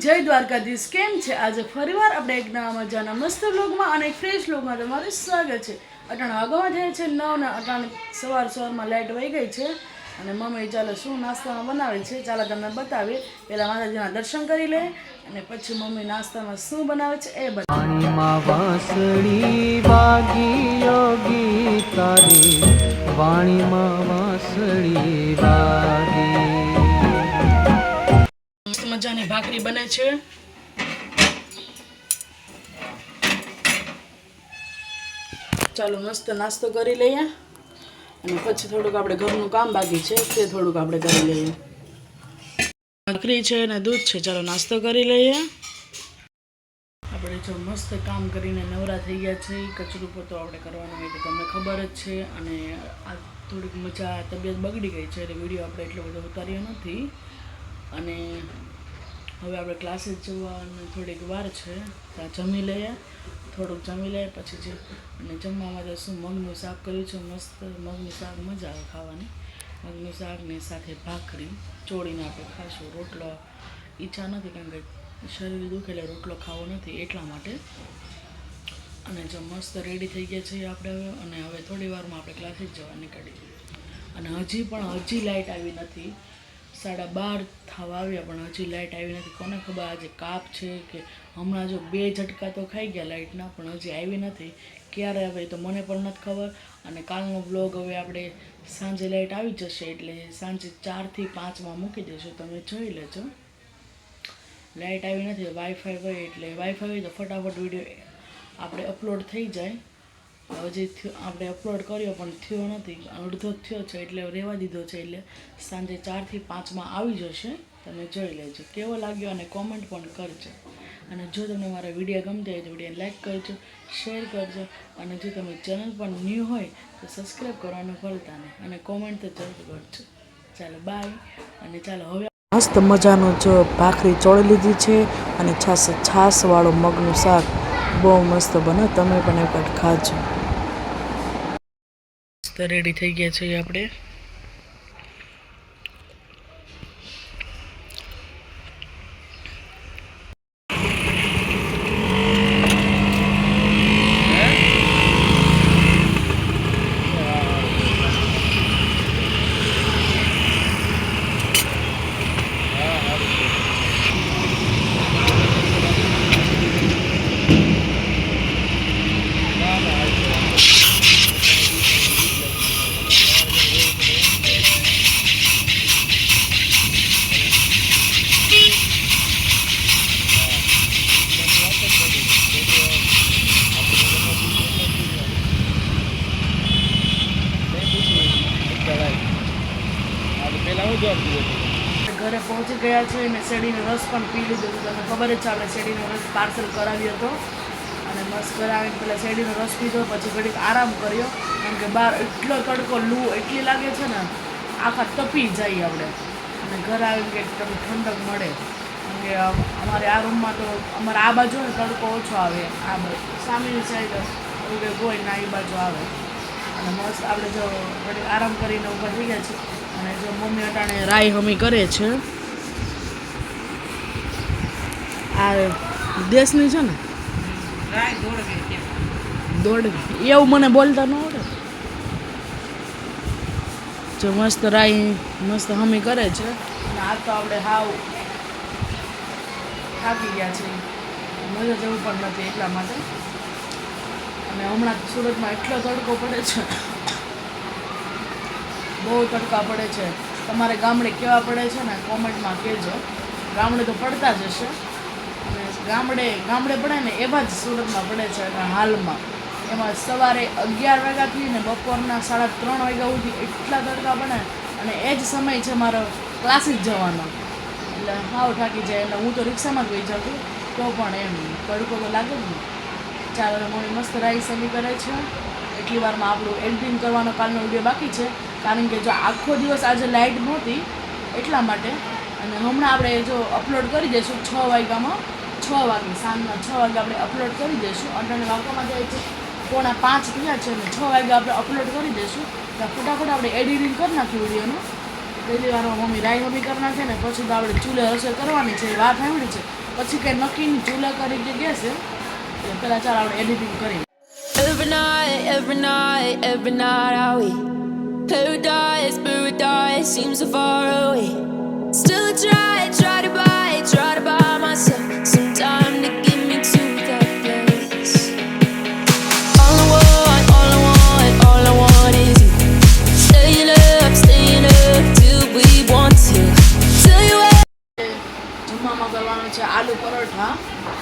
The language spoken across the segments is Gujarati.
જય દ્વારકાધીશ કેમ છે આજે ફરીવાર આપણે એક નવા મજાના મસ્ત વ્લોગમાં અને એક ફ્રેશ વ્લોગમાં તમારું સ્વાગત છે। અટાણ આગળમાં જાય છે 9 ને અટાણ સવારમાં લાઇટ વહી ગઈ છે અને મમ્મી ચાલો શું નાસ્તામાં બનાવે છે ચાલો તમને બતાવીએ। પહેલા માતાજીના દર્શન કરી લે અને પછી મમ્મી નાસ્તામાં શું બનાવે છે એ વાણીમાં વાંસળી વાગી યોગી તારી વાણીમાં વાંસળી વાગી। મસ્ત મજાની ભાખરી બને છે। ચાલો મસ્ત નાસ્તો કરી લઈએ અને પછી થોડુંક આપણે ઘરનું કામ બાકી છે તે થોડુંક આપણે કરી લઈએ। ભાખરી છે અને દૂધ છે। ચાલો નાસ્તો કરી લઈએ। આપણે જો મસ્ત કામ કરીને નવરા થઈ ગયા છે। કચરું પોતો આપણે કરવાનું હોય તો તમને ખબર જ છે અને આ થોડીક મજા તબિયત બગડી ગઈ છે એટલે વિડીયો આપણે એટલો બધો ઉતાર્યો નથી અને હવે આપણે ક્લાસે જવાની થોડીક વાર છે ત્યાં જમી લઈએ થોડુંક જમી લઈએ પછી જે અને જમવામાં તો શું મગનું શાક કર્યું છે મસ્ત મગનું શાક મજા આવે ખાવાની। મગનું શાક ને સાથે ભાખરી ચોળીને આપણે ખાશું। રોટલો ઈચ્છા નથી કારણ કે શરીર દુખે એટલે રોટલો ખાવો નથી એટલા માટે। અને જો મસ્ત રેડી થઈ ગયા છીએ આપણે હવે અને હવે થોડી વારમાં આપણે ક્લાસે જ જવા નીકળીએ અને હજી લાઇટ આવી નથી। 12:30 થવા આવ્યા પણ હજી લાઇટ આવી નથી। કોને ખબર આજે કાપ છે કે હમણાં જો 2 ઝટકા તો ખાઈ ગયા લાઇટના પણ હજી આવી નથી। ક્યારે આવે તો મને પણ નથી ખબર અને કાલનો બ્લોગ હવે આપણે સાંજે લાઇટ આવી જશે એટલે સાંજે 4 થી 5માં મૂકી દઈશું તમે જોઈ લેજો। લાઇટ આવી નથી વાઈફાઈ હોય એટલે વાઈફાઈ હોય તો ફટાફટ વિડીયો આપણે અપલોડ થઈ જાય। હજી આપણે અપલોડ કર્યો પણ થયો નથી અડધો થયો છે એટલે રહેવા દીધો છે એટલે સાંજે 4 થી 5માં આવી જશે તમે જોઈ લેજો કેવો લાગ્યો અને કોમેન્ટ પણ કરજો અને જો તમને મારા વિડીયો ગમતા હોય તો વિડીયોને લાઈક કરજો શેર કરજો અને જો તમે ચેનલ પર ન્યૂ હોય તો સબસ્ક્રાઈબ કરવાનું ભૂલતા નહીં અને કોમેન્ટ તો જરૂર કરજો। ચાલો બાય અને ચાલો હવે મસ્ત મજાનું જો ભાખરી ચોળી લીધી છે અને છાશવાળું મગનું શાક બહુ મસ્ત બને તમે પણ એક વખત ખાજો। રેડી થઈ ગયા છે આપણે ઘરે પહોંચી ગયા છે અને શેરડીનો રસ પણ પી લીધો હતો તમને ખબર જ છે આપણે શેરડીનો રસ પાર્સલ કરાવ્યો હતો અને મસ્ત ઘરે આવીને પહેલાં શેરડીનો રસ પીધો પછી ઘડીક આરામ કર્યો કારણ કે બહાર એટલો તડકો લૂ એટલી લાગે છે ને આખા તપી જાય આપણે અને ઘરે આવીને કંઈક તમને ઠંડક મળે કારણ કે અમારે આ રૂમમાં તો અમારે આ બાજુ ને તડકો ઓછો આવે આ બાજુ સામેની સાઈડ એવું કંઈક હોય ના એ બાજુ આવે અને મસ્ત આપણે જો ઘડીક આરામ કરીને ઊભા થઈ ગયા છે અને જો મમ્મી અટાણે રાઈ હમી કરે છે આ દેશની છે ને દોડવી એવું મને બોલતા ન આવડે જો મસ્ત રાઈ મસ્ત હમી કરે છે અને આ તો આપણે હાવ થાકી ગયા છે મજા જવું પણ નથી એટલા માટે અને હમણાં સુરતમાં એટલો તડકો પડે છે બહુ તડકા પડે છે તમારે ગામડે કેવા પડે છે ને કોમેન્ટમાં કહેજો। ગામડે તો પડતા જ હશે અને ગામડે પડે ને એવા જ સુરતમાં પડે છે હાલમાં એમાં સવારે 11 વાગ્યાથી ને બપોરના 3:30 વાગ્યા સુધી એટલા તડકા પડે અને એ જ સમય છે મારો ક્લાસે જ જવાનો એટલે હાવ થાકી જાય એટલે હું તો રિક્ષામાં જ વહી જાઉં તો પણ એમ તડકો તો લાગે જ ને। ચાલો મમ્મી મસ્ત રાઈ સમી કરે છે એટલી વારમાં આપણું એડિટિંગ કરવાનો કાલનો વિડીયો બાકી છે કારણ કે જો આખો દિવસ આજે લાઇટ નહોતી એટલા માટે અને હમણાં આપણે જો અપલોડ કરી દઈશું 6 વાગ્યામાં 6 વાગે સાંજના 6 વાગે આપણે અપલોડ કરી દઈશું અને વાગવામાં જાય છે 4:45 થયા છે અને 6 વાગે આપણે અપલોડ કરી દઈશું તો ફટાફટ આપણે એડિટિંગ કરી નાખ્યું વિડીયોનું પહેલી વાર મમ્મી રાઈનો બી કરી નાખે ને પછી તો આપણે ચૂલે રસોઈ કરવાની છે એ વાત સાંભળી છે પછી કંઈ નક્કી નહીં ચૂલે કરી કે ગેસે એટલે પહેલાં ચાલ આપણે એડિટિંગ કરી Every night are we paradise seems so far away. Still I try to buy myself some time to get me to that place. All I want is you. Staying up till we want to. Tell you what. જમવામાં કરવાનું છે આલુ પરોઠા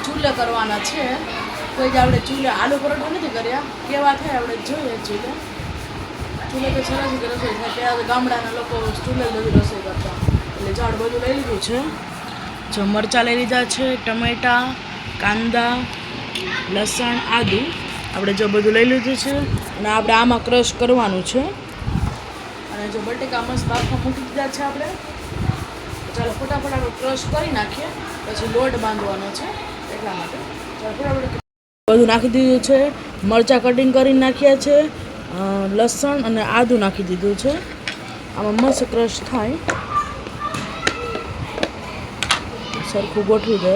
ચૂલે કરવાના છે કોઈ જ આપણે ચૂલે આલુ પરોઠા નથી કર્યા કેવા થાય આપણે જોઈએ ચૂલે તો સરસ રીતે રસોઈ થાય ત્યાં ગામડાના લોકો ચૂલે બધી રસોઈ કરતા એટલે ઝાડ બધું લઈ લીધું છે જો મરચાં લઈ લીધા છે ટમેટાં કાંદા લસણ આદુ આપણે જો બધું લઈ લીધું છે અને આપણે આમાં ક્રશ કરવાનું છે અને જો બટેકા મસ્ત બાફા મૂકી દીધા છે આપણે ચાલો ફટાફટ આપણે ક્રશ કરી નાખીએ પછી લોટ બાંધવાનો છે એટલા માટે ચાલો ફટાફટ બધું નાખી દીધું છે મરચાં કટિંગ કરીને નાખ્યા છે લસણ અને આદું નાખી દીધું છે આમાં મસ્ત ક્રશ થાય સરખું ગોઠવી દે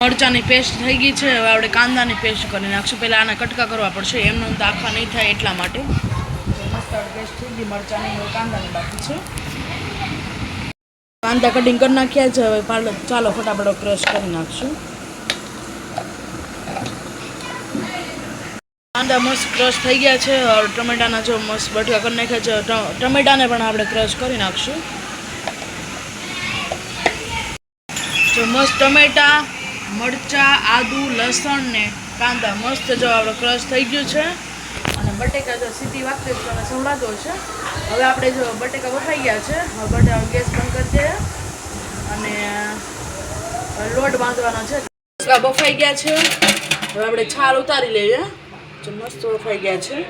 મરચાંની પેસ્ટ થઈ ગઈ છે હવે આપણે કાંદાની પેસ્ટ કરી નાખશું પહેલાં આના કટકા કરવા પડશે એમને તો આખા નહીં થાય એટલા માટે મસ્ત પેસ્ટ થઈ ગઈ મરચાંની હવે કાંદાની બાકી છે કાંદા કટિંગ કરી નાખ્યા છે હવે ચાલો ફટાફટ ક્રશ કરી નાખશું કાંદા મસ્ત ક્રશ થઈ ગયા છે ટમેટાના જો મસ્ત બટકા કરી નાખ્યા છે ટમેટાને પણ આપણે ક્રશ કરી નાખશું જો મસ્ત ટમેટા મરચાં આદુ લસણ ને કાંદા મસ્ત જો આપણે ક્રશ થઈ ગયું છે અને બટેકા જો સીધી વાગતી તમે સંભળાતો હશે હવે આપણે જો બટેકા બફાઈ ગયા છે હવે બટેકા ગેસ બંધ કરી દઈએ અને લોટ બાંધવાનો છે બફાઈ ગયા છે હવે આપણે છાલ ઉતારી લઈએ જો મસ્ત બફાઈ ગયા છે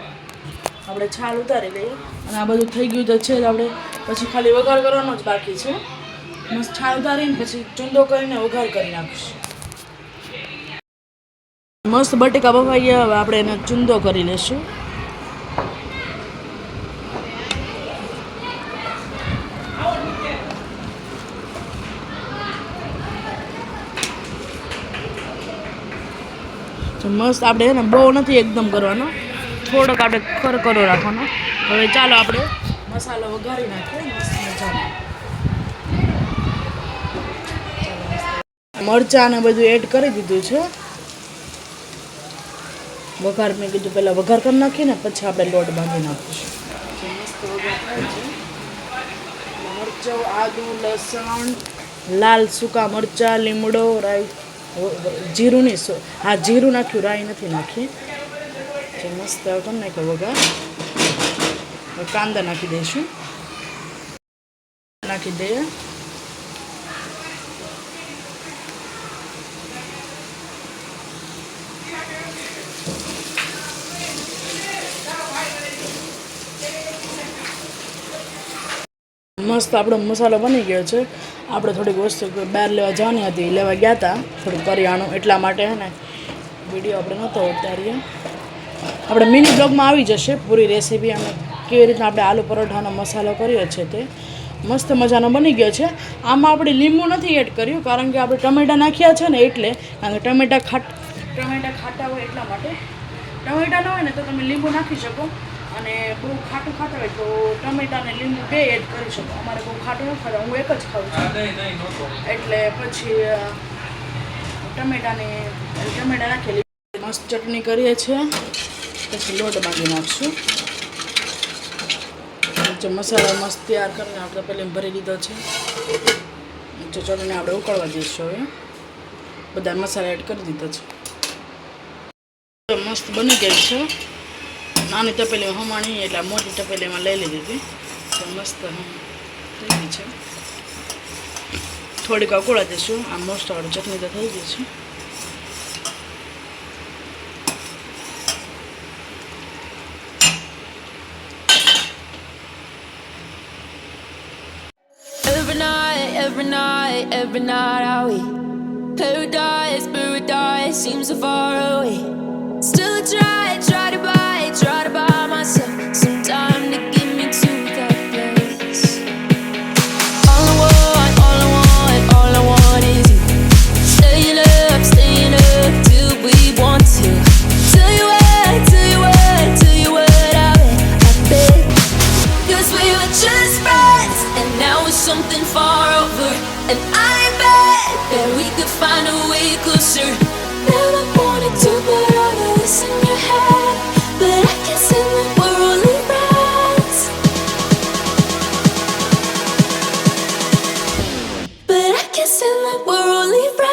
આપણે છાલ ઉતારી લઈએ અને આ બધું થઈ ગયું તો છે જ આપણે પછી ખાલી વઘાર કરવાનો જ બાકી છે મસ્ત છાલ ઉતારીને પછી ચૂંદો કરીને વઘાર કરી નાખીશું મસ્ત બટેકા બફાઈ ગયા હવે આપણે એને ચૂંદો કરી લઈશું મસ્ત આપણે છે ને બહુ નથી એકદમ કરવાનો થોડોક આપણે ખરખરો રાખવાનો હવે ચાલો આપણે મસાલો વઘારી નાખીએ મસ્ત મજાનો મરચાં ને બધું એડ કરી દીધું છે વઘાર મેં કીધું પહેલાં વઘાર કરી નાખીને પછી આપણે લોટ બાંધી નાખીશું મસ્ત વઘાર થાય છે મરચાં આદુ લસણ લાલ સૂકા મરચાં લીમડો રાઈ જીરું નહીં હા જીરું નાખ્યું રાઈ નથી નાખી જે મસ્ત કરી નાખ્યો વઘાર કાંદા નાખી દઈશું નાખી દઈએ મસ્ત આપણો મસાલો બની ગયો છે આપણે થોડીક વસ્તુ બહાર લેવા જવાની હતી લેવા ગયા હતા થોડુંક કરિયાણું એટલા માટે હે ને વિડીયો આપણે નહોતો ઉતારીએ આપણે મિની બ્લોગમાં આવી જશે પૂરી રેસીપી અને કેવી રીતના આપણે આલુ પરોઠાનો મસાલો કર્યો છે તે મસ્ત મજાનો બની ગયો છે આમાં આપણે લીંબુ નથી એડ કર્યું કારણ કે આપણે ટમેટાં નાખ્યા છે ને એટલે કારણ કે ટમેટાં ખાટા હોય એટલા માટે ટમેટાં ન હોય ને તો તમે લીંબુ નાખી શકો અને બહુ ખાટું ખાતા હોય તો ટમેટાં અને લીંબુ બે એડ કરી શકો અમારે બહુ ખાટું ન ખાતા હું એક જ ખાઉં છું એટલે પછી ટમેટા નાખેલી મસ્ત ચટણી કરીએ છીએ પછી લોટ બાંધી નાખશું જો મસાલો મસ્ત તૈયાર કરીને આપણે પહેલાં ભરી દીધો છે જો ચટણી આપણે ઉકળવા દઈશું હવે બધા મસાલા એડ કરી દીધો છે મસ્ત બની ગઈ છે નાની તપેલી હમાણી એટલે મોટી તપેલીમાં લઈ લીધી હતી તો મસ્ત થઈ ગઈ છે થોડીક ઉકળવા દઈશું આ મસ્ત વાળી ચટણી તો થઈ ગઈ છે every night I wait. Paradise seems so far away. Still I try to buy myself some time to get me to that place. All I want is you. Staying up till we want to. Tell you what, I bet. 'Cause we were just friends, and now it's something far over. And I bet that we could find a way closer. Never wanted to put all of this in your head, but I guess in the we're only friends. But I guess in the we're only friends.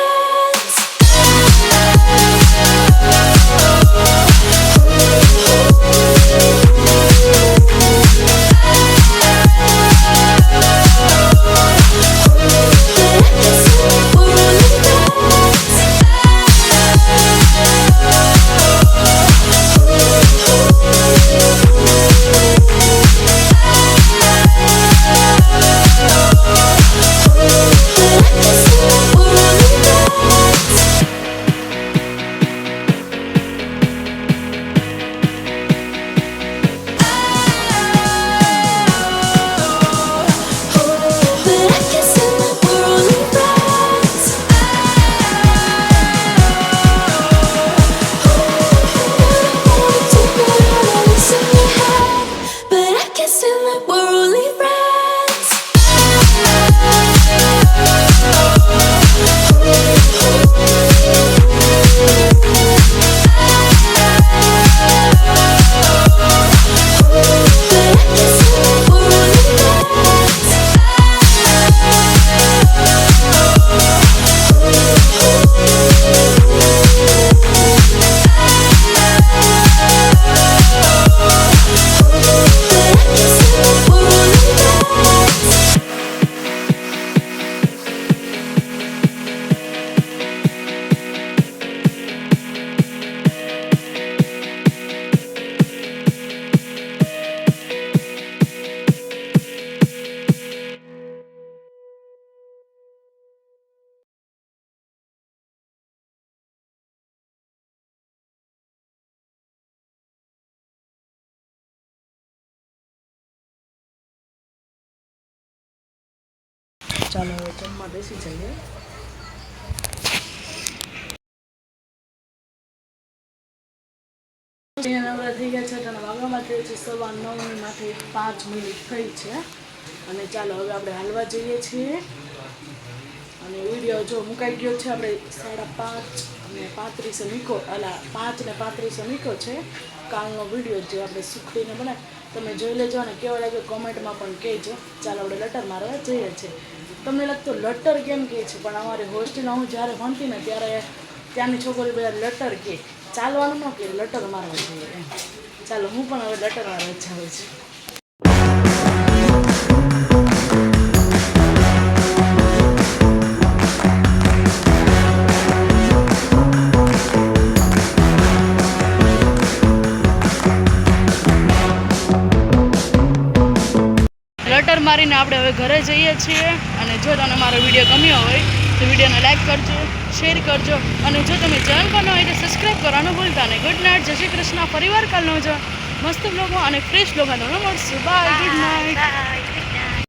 ચાલો હવે જમવા બેસી જઈએ. નવરા થઈ ગયા છે અને વાગવામાં થયું છે 9:09 5 મિનિટ થઈ છે. અને ચાલો હવે આપણે હાલવા જઈએ છીએ. અને વિડીયો જો મુકાઈ ગયો છે. આપણે 5:35 મૂકો, અલા 5:35 મૂકો છે કાલનો વિડીયો જે આપણે સુખડીને બનાવી. તમે જોઈ લેજો અને કેવો લાગ્યો કોમેન્ટમાં પણ કહેજો. ચાલો આપણે લટર મારવા જઈએ છીએ. તમને લાગતું લટર કેમ કહે છે, પણ અમારી હોસ્ટેલમાં હું જ્યારે ભણતી ને ત્યારે ત્યાંની છોકરી બધા લટર કહે, ચાલવાનું ન કહે, લટર મારવા જઈએ એમ. ચાલો હું પણ હવે લટર મારવા જાઉં છું. લટર મારીને આપણે હવે ઘરે જઈએ છીએ. અને જો તમને મારો વિડીયો ગમ્યો હોય તો વિડીયોને લાઈક કરજો, શેર કરજો, અને જો તમે ચેનલ પર ન હોય તો સબસ્ક્રાઈબ કરવાનું ભૂલતા નહીં. ગુડ નાઇટ, જય શ્રી કૃષ્ણ. ફરીવાર કાલનો જો મસ્ત બ્લોગમાં અને ફ્રેશ બ્લોગમાં તમને મળશું. Bye, good night.